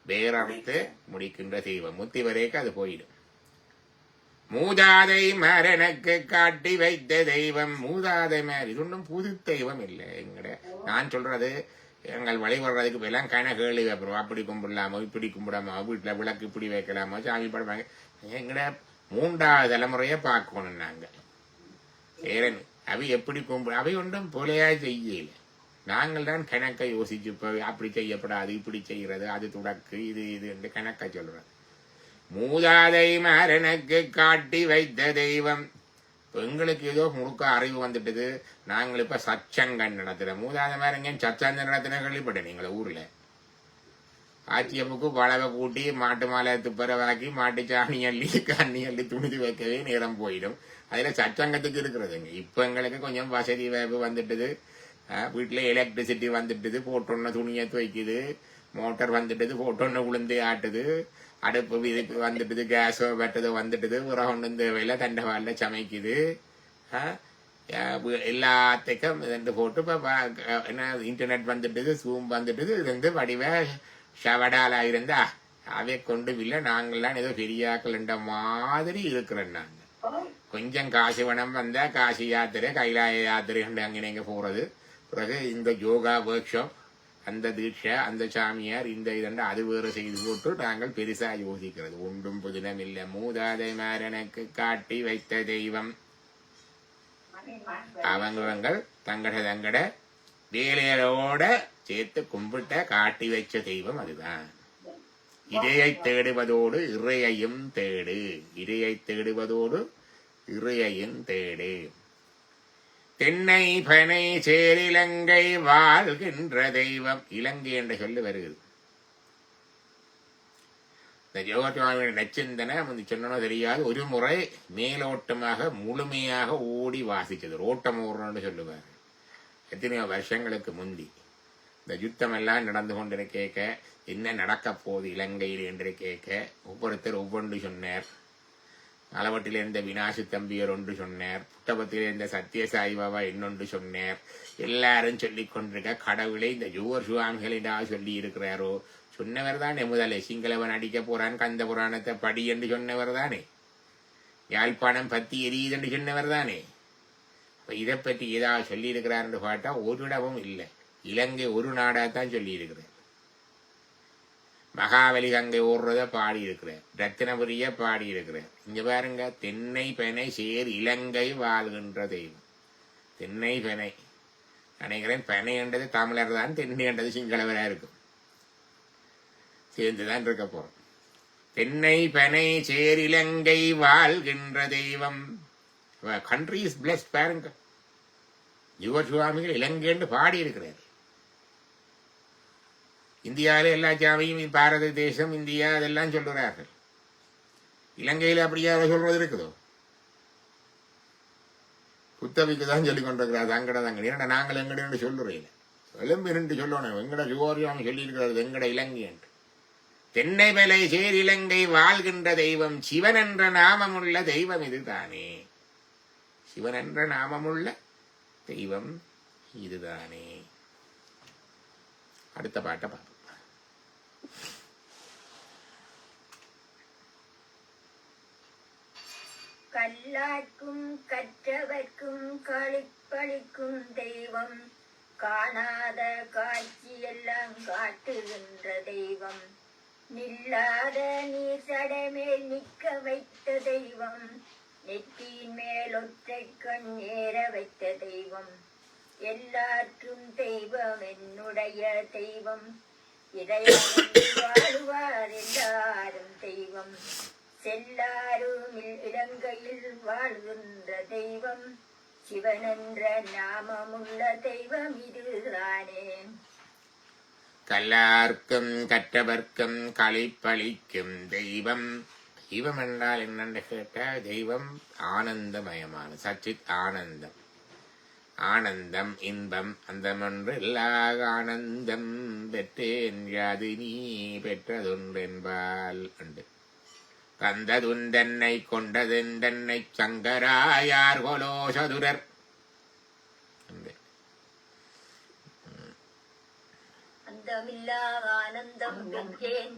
வேறறுத்து முடிக்கின்ற தெய்வம். முத்தி வரைக்கும் அது போயிடும். மூதாதை மரணக்கு காட்டி வைத்த தெய்வம், மூதாதை மாதிரி இது ஒன்றும் புது தெய்வம் இல்லை. எங்கட நான் சொல்றது எங்கள் வழிபடுறதுக்கு எல்லாம் கண கேள்வி வைப்போம். அப்படி கும்பிடலாமோ இப்படி கும்பிடாமோ, வீட்டுல விளக்கு இப்படி வைக்கலாமோ, சாமி படமாங்க. எங்கட 3வது தலைமுறைய பார்க்கணும் நாங்க. ஏறன் அவை எப்படி அவை ஒன்றும் போலையா செய்யல. நாங்கள் தான் கணக்கை யோசிச்சு அப்படி செய்யப்படாது, இப்படி செய்யறது, அது துடக்கு, இது இது என்று கணக்கை சொல்றது. மூதாதை மரணக்கு காட்டி வைத்த தெய்வம். எங்களுக்கு ஏதோ முழுக்க அறிவு வந்துட்டது. நாங்கள் இப்ப சச்சங்கம் நடத்துறோம். மூதாதை மாரங்க சச்சங்கம் நடத்தின கேள்விப்பட்டேன் நீங்கள ஊர்ல. ஆச்சியப்புக்கு பழவை கூட்டி மாட்டு மாலை துப்பரவாக்கி மாட்டு சாணி அள்ளி கண்ணி அள்ளி துணிது வைக்கவே நேரம் போயிடும். அதுல சச்சங்கத்துக்கு இருக்கிறதுங்க. இப்ப எங்களுக்கு கொஞ்சம் வசதி வாய்ப்பு வந்துட்டது. வீட்டுல எலக்ட்ரிசிட்டி வந்துட்டுது, போட்டோன்னு துணியை துவைக்குது, மோட்டர் வந்துட்டுது, போட்டோன்னு உளுந்து ஆட்டுது, அடுப்பு விதிப்பு வந்துட்டுது, கேஸோ வெட்டதோ வந்துட்டுது, உரகொண்டு தேவையில்ல தண்டவாள சமைக்குது. எல்லாத்துக்கும் இது போட்டு இப்ப என்ன இன்டர்நெட் வந்துட்டுது, சூம் வந்துட்டுது. இது வந்து வடிவ ஷவடாலா இருந்தா அவை கொண்டு இல்லை. நாங்கள்லாம் ஏதோ பெரியாக்கள்ன்ற மாதிரி இருக்கிறேன். நாங்க கொஞ்சம் காசு வனம் வந்தா காசி யாத்திரை, கைலாய யாத்திரை அங்கே இங்க போறது. பிறகு இந்த யோகா ஒர்க் ஷாப், அந்த தீட்சை, அந்த சாமியார், இந்த இதென்று அது வேறு செய்து போட்டு நாங்கள் பெருசா யோசிக்கிறது. ஒன்றும் புதினம் இல்லை. மூதாதை மாறனுக்கு காட்டி வைத்த தெய்வம். அவங்கள் தங்கட வேலையோட சேர்த்து கும்பிட்ட காட்டி வச்ச தெய்வம் அதுதான். இறையை தேடுவதோடு இறையையும் தேடு, இறையை தேடுவதோடு இறையையும் தேடு. தென்னை பனை சேரிலங்கை வாழ்கின்ற தெய்வம். இலங்கை என்ற சொல்லு வருகிறது. இந்த ஜோகசுவாமியோட நச்சிந்தனை சொன்னோ தெரியாது. ஒரு முறை மேலோட்டமாக முழுமையாக ஓடி வாசிச்சது. ரோட்டம் ஓடுறோன்னு சொல்லுவார். எத்தனையோ வருஷங்களுக்கு முந்தி இந்த யுத்தம் எல்லாம் நடந்து கொண்டு கேட்க, என்ன நடக்க போகுது இலங்கையில் என்று கேட்க, ஒவ்வொருத்தர் ஒவ்வொன்று சொன்னார். அளவட்டில இருந்த வினாசி தம்பியர் ஒன்று சொன்னார், புத்தகத்தில் இருந்த சத்யசாய் பாபா இன்னொன்று சொன்னார். எல்லாரும் சொல்லி கொண்டிருக்க கடவுளை இந்த ஜோகர் சுவாமிகளிடா சொல்லி இருக்கிறாரோ. சொன்னவர் தானே முதலே சிங்களவன் அடிக்க போறான், கந்த புராணத்தை படி என்று சொன்னவர் தானே. யாழ்ப்பாணம் பத்தி எரியுது என்று சொன்னவர் தானே. இதை பற்றி ஏதாவது சொல்லி இருக்கிறார் என்று பார்த்தா ஒரு இடமும் இல்லை. இலங்கை ஒரு நாடாத்தான் சொல்லி இருக்கிறார். மகாவலி கங்கை ஓடுறத பாடி இருக்கிறார், ரத்தினபுரிய பாடி இருக்கிறார். இங்க பாருங்க, தென்னை பெனை சேர் இலங்கை வாழ்கின்ற தெய்வம். தென்னை பெனை நினைக்கிறேன். பெனை என்றது தமிழர் தான், தென்னை என்றது சிங்களவரா இருக்கும். சேர்ந்துதான் இருக்க போறோம். தென்னை பெனை சேர் இலங்கை வாழ்கின்ற தெய்வம். Country is blessed. பாருங்க, யுவர் சுவாமிகள் இலங்கை என்று பாடி இருக்கிறார். இந்தியாவில எல்லா சாமியும் பாரத தேசம், இந்தியா அதெல்லாம் சொல்லுறார்கள். இலங்கையில அப்படியா சொல்றது இருக்குதோ? புத்தவிக்கு தான் சொல்லிக் கொண்டிருக்கிறார். தங்கட தங்கடி ஏன்னா நாங்கள் எங்கட சொல்லுறீங்க, எலும்பு நின்று சொல்லணும். எங்கட ஜோரியாமி சொல்லி இருக்கிறது எங்கட இலங்கை என்று. தென்னை பலை சேர் இலங்கை வாழ்கின்ற தெய்வம் சிவன் என்ற நாமமுள்ள தெய்வம் இதுதானே. சிவன் என்ற நாமமுள்ள தெய்வம் இதுதானே. அடுத்த பாட்டை பார்ப்போம். கல்லார்க்கும் கற்றவர்க்கும் களிப்பளிக்கும் தெய்வம், காணாத காட்சியெல்லாம் காட்டுகின்ற தெய்வம், நில்லாத நீர் சடைமேல் நிற்க வைத்த தெய்வம், நெற்றியின் மேல் ஒற்றை கண் ஏற வைத்த தெய்வம், எல்லாற்றும் தெய்வம் என்னுடைய தெய்வம், இதயம் வாழுவார் எல்லாரும் தெய்வம், செல்லாரும் இலங்கையில் வாழ்கின்ற தெய்வம், சிவன் என்ற நாமமுள்ள தெய்வம் இதுதானே. கல்லார்க்கும் கற்றவர்க்கும் களிப்பளிக்கும் தெய்வம். தெய்வம் என்றால் என்னென்று கேட்டால் தெய்வம் ஆனந்தமயமான சச்சித் ஆனந்தம். ஆனந்தம் இன்பம் அந்தமொன்று எல்லா ஆனந்தம் பெற்றேன் யாது நீ பெற்றதொன்றென்பால் உண்டு. தந்ததுண்டென்னை கொண்டதென்றென்னை சங்கராயார் கொலோ சதுரர். அந்தமில்லா ஆனந்தம் பெற்றேன்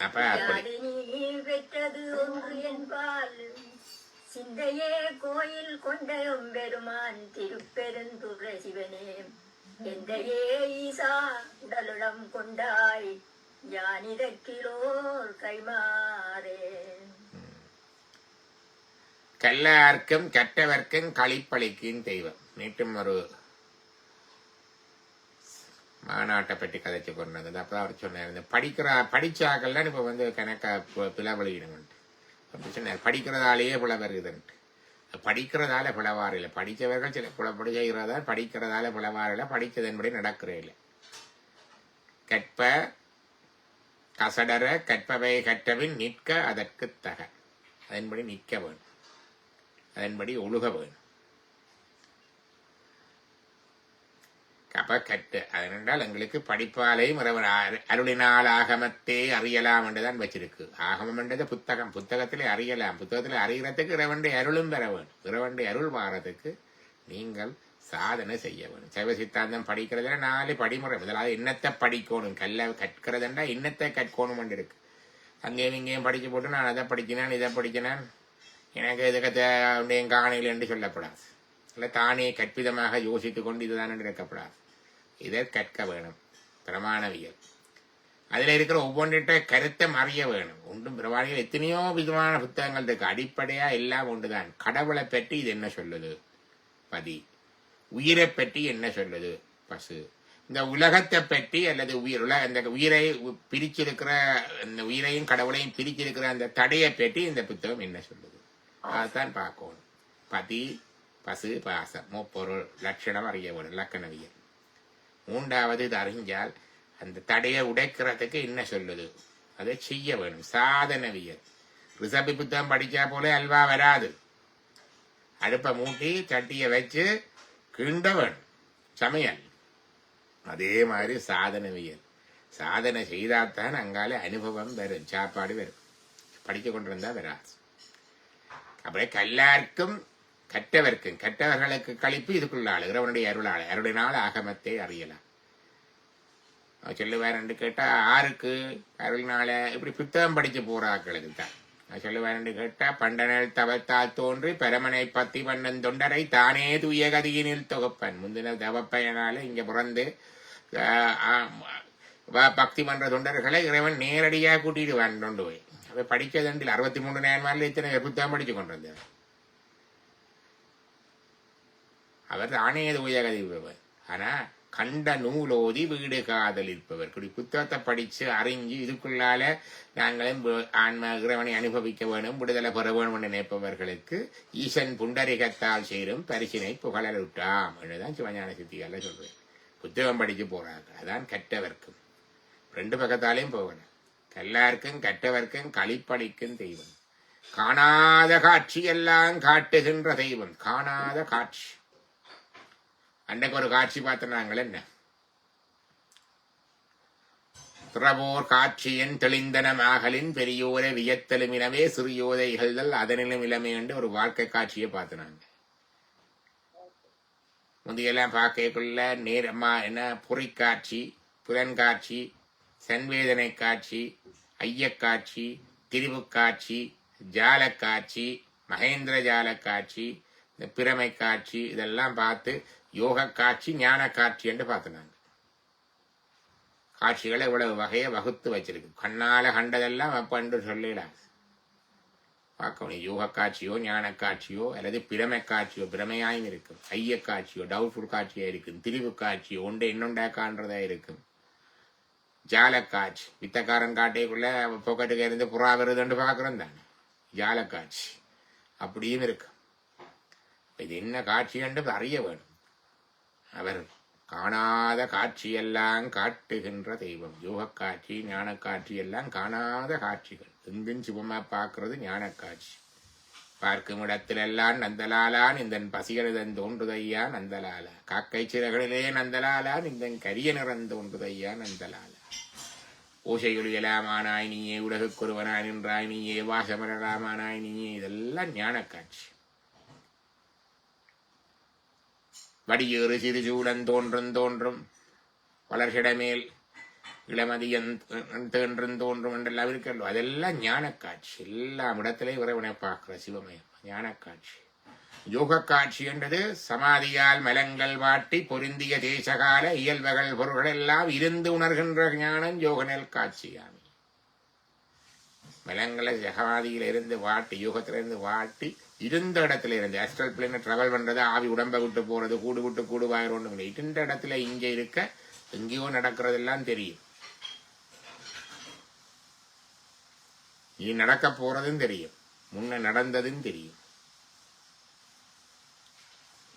அப்ப அப்படி நீ பெற்றது ஒன்று என்பால் சிந்தையே கோயில் கொண்ட பெருமான் திருப்பெருந்துறை சிவனே எந்தையே ஈசா உடலுடம் கொண்டாய் யானிதக்கிலோர் கைமாறே. கல்லார்க்கும் கற்றவர்க்கும் களிப்பளிக்கும் தெய்வம். மீண்டும் ஒரு மாநாட்டை பற்றி கதைச்சு கொண்டது. அப்போ அவர் சொன்னார், படிச்சாக்கள்லாம் இப்போ கணக்கா பிளவழியிடும் அப்படி சொன்னார். படிக்கிறதாலேயே பிள வருதுன்ட்டு. படிக்கிறதால பிளவாறு இல்லை. படித்தவர்கள் சில புலப்படி செய்கிறதா, படிக்கிறதால பிளவாறு இல்லை, படித்ததன்படி நடக்கிறே இல்லை. கற்ப கசடர கற்பவை கற்றவின் நிற்க அதற்கு தக. அதன்படி நிற்க வேணும், அதன்படி ஒழுக வேணும். அப்ப கற்று அதனென்றால் எங்களுக்கு படிப்பாலையும் அருளினால் ஆகமத்தே அறியலாம் என்றுதான் வச்சிருக்கு. ஆகமம் என்றது புத்தகம். புத்தகத்திலே அறியலாம். புத்தகத்திலே அறிகிறதுக்கு இறைவனுடைய அருளும் பெற வேணும். இறைவனுடைய அருள் வாரத்துக்கு நீங்கள் சாதனை செய்ய வேணும். சைவ சித்தாந்தம் படிக்கிறதுல 4 படிமுறை. முதலாவது இன்னத்தை படிக்கணும். கற்கிறதுண்டா இன்னத்தை கற்கணும் என்று இருக்கு. அங்கேயும் இங்கேயும் படிச்சு போட்டு நான் அதை படிச்சினேன் இதை படிச்சினேன் எனக்கு இதுக்கு காணையில் என்று சொல்லப்படாது. இல்லை தானே கற்பிதமாக யோசித்துக் கொண்டு இதுதான் என்று இருக்கப்படாது. இதை கற்க வேணும். பிரமாணவியல் அதில் இருக்கிற ஒவ்வொன்றிட்ட கருத்தை அறிய வேணும். ஒன்றும் பிரமாணிகள் எத்தனையோ விதமான புத்தகங்கள் இருக்கு. அடிப்படையா எல்லாம் ஒன்றுதான். கடவுளை பற்றி இது என்ன சொல்லுது பதி, உயிரை பற்றி என்ன சொல்லுது பசு, இந்த உலகத்தை பற்றி அல்லது அந்த உயிரை பிரிச்சிருக்கிற இந்த உயிரையும் கடவுளையும் பிரிச்சிருக்கிற அந்த தடையை பற்றி இந்த புத்தகம் என்ன சொல்லுது அதுதான் பார்க்கணும். பதி பசு பாசம் முப்பொருள் லட்சணம் அறிய வேணும். இலக்கணவியல். 3வது இது அறிஞ்சால் அந்த தடையை உடைக்கிறதுக்கு என்ன சொல்லுது அதை செய்ய வேணும். சாதனவியல். ரிசபி புத்தகம் படிச்சா போல அல்வா வராது. அடுப்பை மூட்டி சட்டியை வச்சு கிண்ட வேணும் சமையல். அதே மாதிரி சாதனவியல். சாதனை செய்தால்தான் அங்கால அனுபவம் வரும், சாப்பாடு வரும். படித்து கொண்டிருந்தா வராது. அப்படியே கல்லார்க்கும் கற்றவர்க்கும் கற்றவர்களுக்கு கழிப்பு இதுக்குள்ள ஆளு இறைவனுடைய அருளாளு. அருளினால் ஆகமத்தை அறியலாம். சொல்லுவார் என்று கேட்டா ஆருக்கு அருளினால இப்படி புத்தகம் படிச்சு போறாக்களுக்கு தான். சொல்லுவார் என்று கேட்டா பண்டனல் தவத்தால் தோன்றி பரமனை பத்தி பண்ணன் தொண்டரை தானே தூய கதியினில் தொகுப்பன். முந்தின தவப்பயனால இங்க பிறந்து பக்தி பண்ற தொண்டர்களை இறைவன் நேரடியாக கூட்டிடுவான் கொண்டு போய். அப்ப படிச்சதண்டில் 63 நேரமால இத்தனை புத்தகம் படிச்சு கொண்டு வந்தார். அவர் தானே தூயகதி இருப்பவர். ஆனா கண்ட நூலோதி வீடு காதலிப்பவர். இப்படி புத்தகத்தை படிச்சு அறிஞ்சு இதுக்குள்ளால நாங்களும் ஆன்ம இறைவனை அனுபவிக்க வேணும், விடுதலை பெற வேணும் என்று நினைப்பவர்களுக்கு ஈசன் புண்டரிகத்தால் சேரும் பரிசினை புகழலுட்டாம் என்றுதான் சிவஞான சித்தியால சொல்றேன். புத்தகம் படிச்சு போறாங்க. அதான் கற்றவர்க்கும். 2 பக்கத்தாலையும் போகணும். கல்லார்க்கும் கற்றவர்க்கும் களிப்பளிக்கும் தெய்வம். காணாத காட்சி எல்லாம் காட்டுகின்ற தெய்வம். காணாத காட்சி. அன்றைக்கு ஒரு காட்சி பார்த்தனாங்கள் என்ன திறவோர் காட்சியன் தெளிந்தனமாகலின் பெரியோரை வியத்தலும் இளமே சிறியோதை இகழ்தல் அதனிலும் இளமே என்று ஒரு வாழ்க்கை காட்சியை பார்த்தினாங்க. முந்தையெல்லாம் பார்க்கக்குள்ள நேரமா என்ன பொறிக்காட்சி, புலன்காட்சி, சன்வேதனை காட்சி, ஐயக்காட்சி, திரிவு காட்சி, ஜாலக்காட்சி, மகேந்திர ஜால காட்சி, இந்த பிரமை காட்சி இதெல்லாம் பார்த்து யோக காட்சி ஞான காட்சி என்று பார்த்தினாங்க. காட்சிகளை இவ்வளவு வகையை வகுத்து வச்சிருக்கு. கண்ணால கண்டதெல்லாம் அப்ப என்று சொல்லலாம். பார்க்கணும். யோக காட்சியோ ஞான காட்சியோ அல்லது பிரமை காட்சியோ பிரமையாயும் இருக்கும். ஐய காட்சியோ டவுட்ஃபுல் காட்சியா இருக்கும். திரிவு காட்சியோ ஒன்றை இன்னொண்டா காண்றதா இருக்கும். ஜால காட்சி வித்தக்காரன் காட்டைக்குள்ள பொக்கெட்டுக்கு இருந்து புறா வருதுன்னு பார்க்கறோம் தானே ஜால காட்சி. அப்படியும் இருக்கு. இது என்ன காட்சி என்று அறிய வேணும். அவர் காணாத காட்சியெல்லாம் காட்டுகின்ற தெய்வம். யோக காட்சி, ஞான காட்சி எல்லாம் காணாத காட்சிகள். எங்கும் சிவமா பார்க்கறது ஞான காட்சி. பார்க்கும் இடத்திலெல்லாம் நந்தலாலான் இந்தன் பசிகளிதன் தோன்றுதையா நந்தலாலா. காக்கை சிறகளிலே நந்தலாலான் இந்தன் கரிய நிறந்தோன்றுதையா நந்தலாலா. ஓசையொலியலாமானாய் நீயே, உலகுக்கொருவனாய் நின்றாய் நீயே, வாசமரராமானாய் நீயே. இதெல்லாம் ஞான காட்சி. வடியேறு சிறுசூடன் தோன்றும் தோன்றும் வளர்கிடமேல் இளமதியன் தேன்றும் தோன்றும் என்றெல்லாம் இருக்கല്ലോ, அதெல்லாம் ஞான காட்சி. எல்லாம் இடத்திலே இறைவனை பார்க்கிற சிவமயம் ஞான காட்சி. யோக காட்சி என்றது சமாதியால் மலங்கள் வாட்டி பொருந்திய தேசகால இயல்பகள் பொருள்கள் எல்லாம் இருந்து உணர்கின்ற ஞானம் யோகநல் காட்சியாமி. மலங்களை சமாதியில இருந்து வாட்டி, யோகத்திலிருந்து வாட்டி இருந்த இடத்துல இருந்து அஸ்ட்ரல் பிளேன டிராவல் பண்றது, ஆவி உடம்பை விட்டு போறது, கூடு விட்டு கூடு வாயிரோண்டு இருந்த இடத்துல இங்க இருக்க எங்கேயோ நடக்கிறதெல்லாம் தெரியும். நீ நடக்க போறதும் தெரியும், முன்ன நடந்ததும் தெரியும்.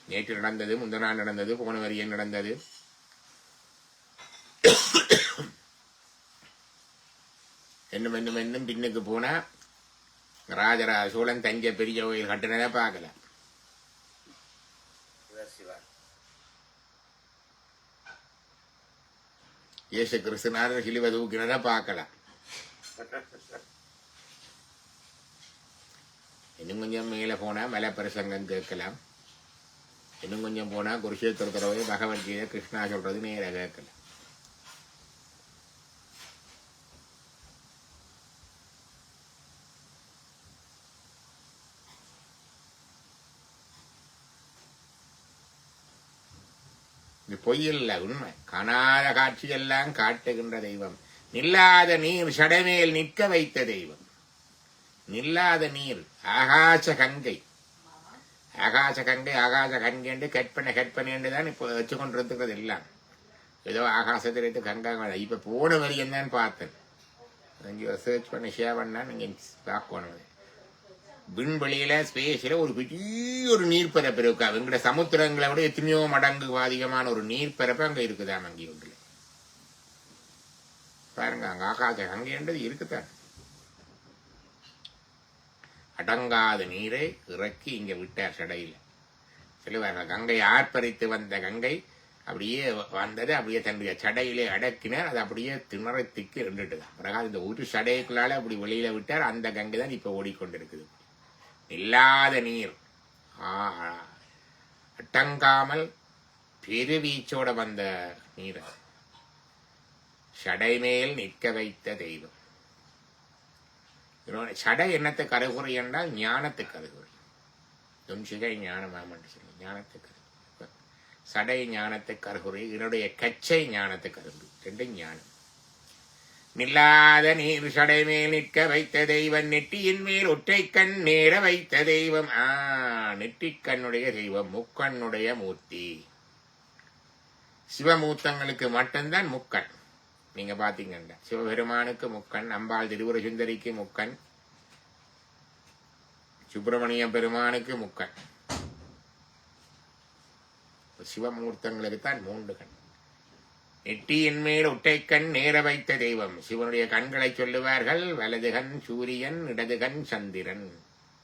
நேற்று நடந்தது, முந்த நாள் நடந்தது, போன வரியம் நடந்தது. என்னும் என்னும் என்னும் பின்னுக்கு போனா ராஜராஜ சோழன் தஞ்சை பெரிய கோயில் கட்டினதை பார்க்கல. இயேசு கிறிஸ்துனார் சிலுவை தூக்கினதை பார்க்கலாம். இன்னும் கொஞ்சம் மேல போனா மலை பிரசங்கம் கேட்கலாம். இன்னும் கொஞ்சம் போனா குருஷேத்திரத்துல பகவத்கீதை கிருஷ்ணா சொல்றது நேர கேட்கலாம். இது பொய்யில்ல, உண்மை. காணாத காட்சியெல்லாம் காட்டுகின்ற தெய்வம். நில்லாத நீர் சடமேல் நிற்க வைத்த தெய்வம். நில்லாத நீர் ஆகாச கங்கை. ஆகாச கங்கை ஆகாச கங்கை என்று கற்பனை என்றுதான் இப்போ வச்சு கொண்டிருக்கிறது எல்லாம். ஏதோ ஆகாசத்திலிருந்து கங்கை. இப்ப போன வரி என்னன்னு பார்த்தேன். இங்கே சர்ச் பண்ணி ஷேர் பண்ணா நீங்க பார்க்கணும். விண்வெளியில ஸ்பேஸ்ல ஒரு பெரிய ஒரு நீர்ப்பரப்பு இருக்கா. எங்கட சமுத்திரங்களை விட எத்தனையோ மடங்கு அதிகமான ஒரு நீர்ப்பரப்பு அங்க இருக்குதான். அங்கே ஒன்று பாருங்க, அங்க ஆகாச கங்கைன்றது இருக்குதான். அடங்காத நீரை இறக்கி இங்க விட்டார் சடையில. சொல்லுவார்கள், கங்கை ஆர்ப்பரித்து வந்த கங்கை அப்படியே வந்தது, அப்படியே தன்னுடைய சடையிலே அடக்கினார். அது அப்படியே திணறத்திக்கு இருந்துட்டுதான். பிறகு இந்த ஒரு சடைக்குள்ளால அப்படி வெளியில விட்டார். அந்த கங்கை தான் இப்ப ஓடிக்கொண்டிருக்குது. இல்லாத நீர் அட்டங்காமல் பெருவீச்சோட வந்த நீர் சடை மேல் நிற்க வைத்த தெய்வம். சடை என்னத்தை கருகுறை என்றால் ஞானத்துக்கு கருகுறை. துன்சிகை ஞானமாமன்று சொல்லி ஞானத்துக்கு சடை ஞானத்துக்கு கருகுறை. இதனுடைய கச்சை ஞானத்துக்கு கருகுறை. ரெண்டும் ஞானம். நில்லாத நீர் சடை மேல் நிற்க வைத்த தெய்வம். நெற்றியின் மேல் ஒற்றை கண் நேர வைத்த தெய்வம். நெற்றிக்கண்ணுடைய தெய்வம், முக்கண்ணுடைய மூர்த்தி. சிவமூர்த்தங்களுக்கு மட்டும்தான் முக்கண். நீங்க பாத்தீங்கன்னா சிவபெருமானுக்கு முக்கண், அம்பாள் திருவுர சுந்தரிக்கு முக்கண், சுப்பிரமணிய பெருமானுக்கு முக்கண். சிவமூர்த்தங்களுக்கு தான் 3 கண். நெற்றியின் மேல் ஒற்றைக்கண் நேர வைத்த தெய்வம். சிவனுடைய கண்களை சொல்லுவார்கள். வலதுகண் சூரியன், இடதுகண் சந்திரன்.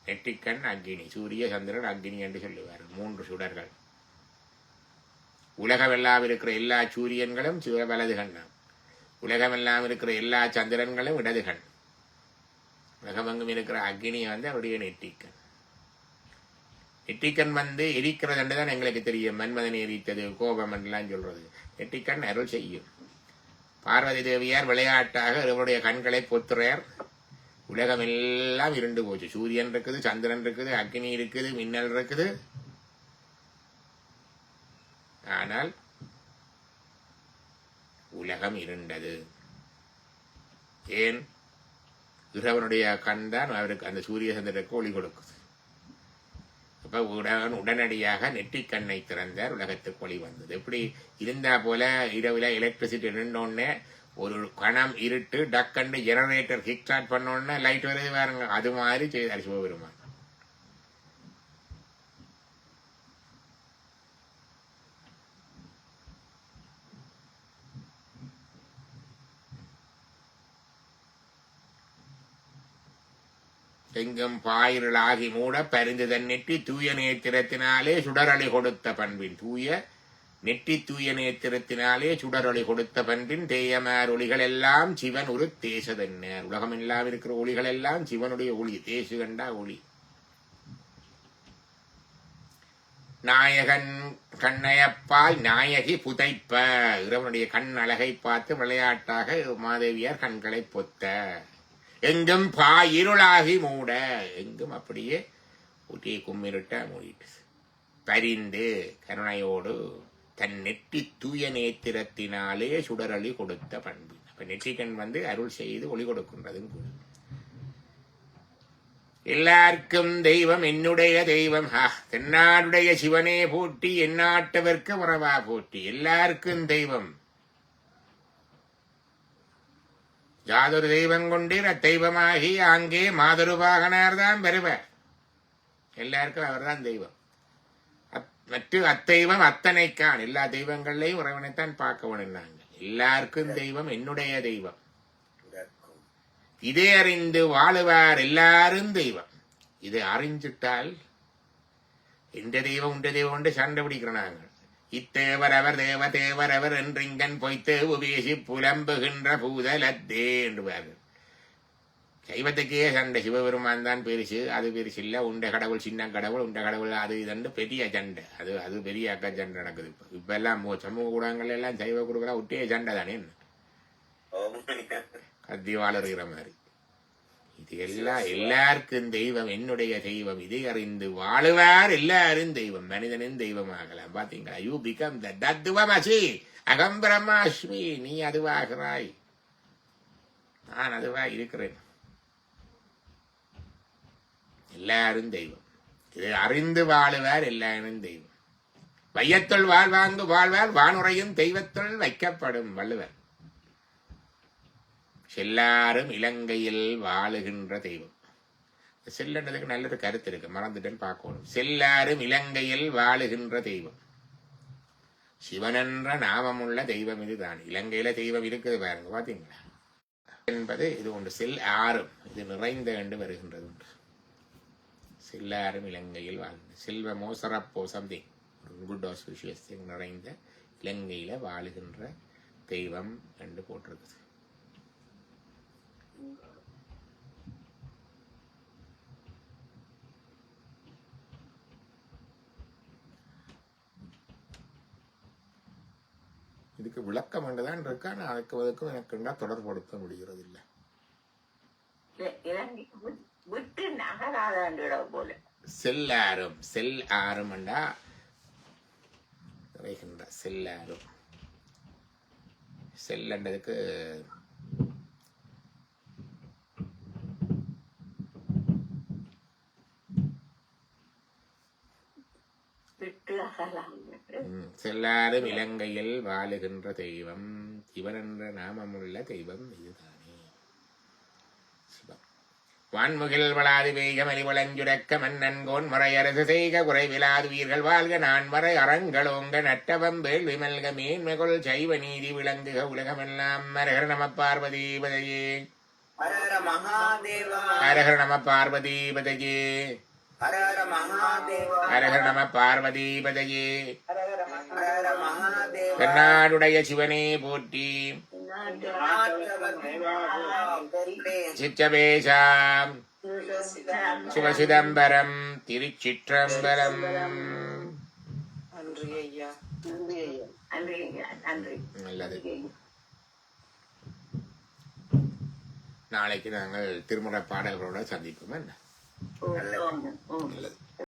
நெற்றிக்கண் அக்னி. சூரிய சந்திரன் அக்னி என்று சொல்லுவார்கள். 3 சுடர்கள். உலகமெல்லாம் இருக்கிற எல்லா சூரியன்களும் வலதுகண். உலகமெல்லாம் இருக்கிற எல்லா சந்திரன்களும் இடதுகண். உலகமெங்கும் இருக்கிற அக்னி அவருடைய நெற்றிக்கண். நெற்றிக்கண் எரிக்கிறது என்றுதான் எங்களுக்கு தெரியும். மன்மதன் எரித்தது, கோபம் என்றெல்லாம் சொல்றது. நெற்றிக்கண் அருள் செய்யும். பார்வதி தேவியார் விளையாட்டாக இவருடைய கண்களை பொத்துறார். உலகம் எல்லாம் இருண்டு போச்சு. சூரியன் இருக்குது, சந்திரன் இருக்குது, அக்னி இருக்குது, மின்னல் இருக்குது. ஆனால் உலகம் இருண்டது. ஏன்? இறைவனுடைய கண் தான் அவருக்கு அந்த சூரிய சந்திரனுக்கு ஒளி கொடுக்குது. அப்ப உடனடியாக நெற்றிக்கண்ணை திறந்தார். உலகத்துக்கு ஒளி வந்தது. எப்படி இருந்தா போல இரவுல எலக்ட்ரிசிட்டி நின்றோடனே ஒரு கணம் இருட்டு டக்கண்டு ஜெனரேட்டர் கிக் ஸ்டார்ட் பண்ணோடனே லைட் வருது பாருங்க. அது மாதிரி செய்தார் சிவபெருமான். எங்கும் பாயிருளாகி மூட பரிந்து தன்னிட்டு தூய நேத்திரத்தினாலே சுடரொளி கொடுத்த பண்பின் தூய நேத்திரத்தினாலே சுடரொளி கொடுத்த பண்பின் தேயமார் ஒளிகள் எல்லாம் சிவன் ஒரு தேசதன்னர். உலகம் எல்லாம் இருக்கிற ஒளிகள் எல்லாம் சிவனுடைய ஒளி. தேசு கண்டா ஒளி. நாயகன் கண்ணையப்பால் நாயகி புதைப்ப. இறைவனுடைய கண் அழகை பார்த்து விளையாட்டாக மாதேவியார் கண்களை பொத்த. எங்கும் இருளாகி மூட. எங்கும் அப்படியே ஊட்டியை கும்மிருட்ட மூடிட்டு பரிந்து கருணையோடு தன் நெற்றி தூய நேத்திரத்தினாலே சுடரொளி கொடுத்த பண்பு. அப்ப நெற்றிக்கண் அருள் செய்து ஒளி கொடுக்கின்றதும் கூட. எல்லாருக்கும் தெய்வம் என்னுடைய தெய்வம். தென்னாடுடைய சிவனே போட்டி, எந்நாட்டவர்க்கு உறவா போட்டி. எல்லாருக்கும் தெய்வம். யாதொரு தெய்வம் கொண்டீர் அத்தெய்வமாகி அங்கே மாதொருவாகனார் தான் வருவர். எல்லாருக்கும் அவர் தான் தெய்வம். மற்ற அத்தெய்வம் அத்தனைக்கான். எல்லா தெய்வங்களையும் உறவனைத்தான் பார்க்க வேணும்னாங்க. எல்லாருக்கும் தெய்வம் என்னுடைய தெய்வம். இதே அறிந்து வாழுவார் எல்லாரும் தெய்வம். இதை அறிஞ்சிட்டால் இந்த தெய்வம் உண்ட தெய்வம் கொண்டு சண்டை பிடிக்கிறோம் நாங்கள். இத்தேவர் அவர் தேவர் அவர் என்றிங்கன் பொய்த்தேவு பேசி புலம்புகின்ற பூதலத்தே என்றுவார்கள். சைவத்துக்கே சண்டை. சிவபெருமான் தான் பெருசு, அது பெருசு இல்ல. உண்ட கடவுள் சின்ன கடவுள், உண்ட கடவுள் அது இதண்டு பெரிய சண்டை. அது பெரிய அக்கா சண்டை நடக்குது. இப்ப எல்லாம் சமூக ஊடகங்கள் எல்லாம் சைவ கொடுக்கலாம் ஒட்டே சண்டை தானே. கத்தி வாழறுகிற மாதிரி. இது எல்லாருக்கும் தெய்வம் என்னுடைய தெய்வம். இதை அறிந்து வாழுவார் எல்லாரும் தெய்வம். மனிதனின் தெய்வமாகலாம். பாத்தீங்களா? யூ பிகம் தத்துவமசி அகம் பிரம்மாஸ்மி. நீ அதுவாகிறாய், நான் அதுவா இருக்கிறேன். எல்லாரும் தெய்வம். இதை அறிந்து வாழுவார் எல்லாரும் தெய்வம். வையத்துள் வாழ்வாங்கு வாழ்வார் வானுரையும் தெய்வத்துள் வைக்கப்படும் வள்ளுவர். செல்லாரும் இலங்கையில் வாழுகின்ற தெய்வம். செல்லன்றதுக்கு நல்லொரு கருத்து இருக்கு, மறந்துட்டேன்னு பார்க்கணும். செல்லாரும் இலங்கையில் வாழுகின்ற தெய்வம். சிவனென்ற நாமமுள்ள தெய்வம் இதுதான். இலங்கையில தெய்வம் இருக்குது பாருங்க, பாத்தீங்களா என்பது இது ஒன்று. ஆறும் இது நிறைந்த என்று வருகின்றது உண்டு. செல்லாரும் இலங்கையில் வாழ்ந்த செல்வமோ சிறப்போ சம்திங் குட் ஆஸ்பிஷியஸ் நிறைந்த இலங்கையில வாழுகின்ற தெய்வம் என்று போட்டிருக்குது. இதுக்கு விளக்கம் என்றுதான் இருக்கா. நான் அதுக்கும் எனக்கு தொடர்படுத்த முடிகிறது இல்லை. விட்டு நகராத போல செல்லாரும் என்றா நிறைகின்ற செல்லாரும். செல்லன்றதுக்கு செல்லாரும் இலங்கையில் வாழுகின்ற தெய்வம் இவன் என்ற நாமமுள்ள தெய்வம் இதுதானே சிவம். வான்முகில் வளாது வேகம் அலிவளஞ்சுரக்க மன்னன்கோன் முறையரசு செய்க குறைவிலாது உயிர்கள் வாழ்க நான் வரை அறங்களோங்க நட்டவம் வேள் விமல்க மேன்மகுள் சைவ நீதி விளங்குக உலகமெல்லாம். ஹரஹர நம பார்வதீபதையே, ஹரஹர நம பார்வதீபதையே, ஹரஹர நம பார்வதீபதையே. தென்னாடுடைய சிவனே போற்றி. சிற்றபேசாம் சிவசிதம்பரம் திருச்சிற்றம்பலம். நல்லது. நாளைக்கு நாங்கள் திருமுறை பாடல்களோட சந்திப்போம். என்ன நல்லது.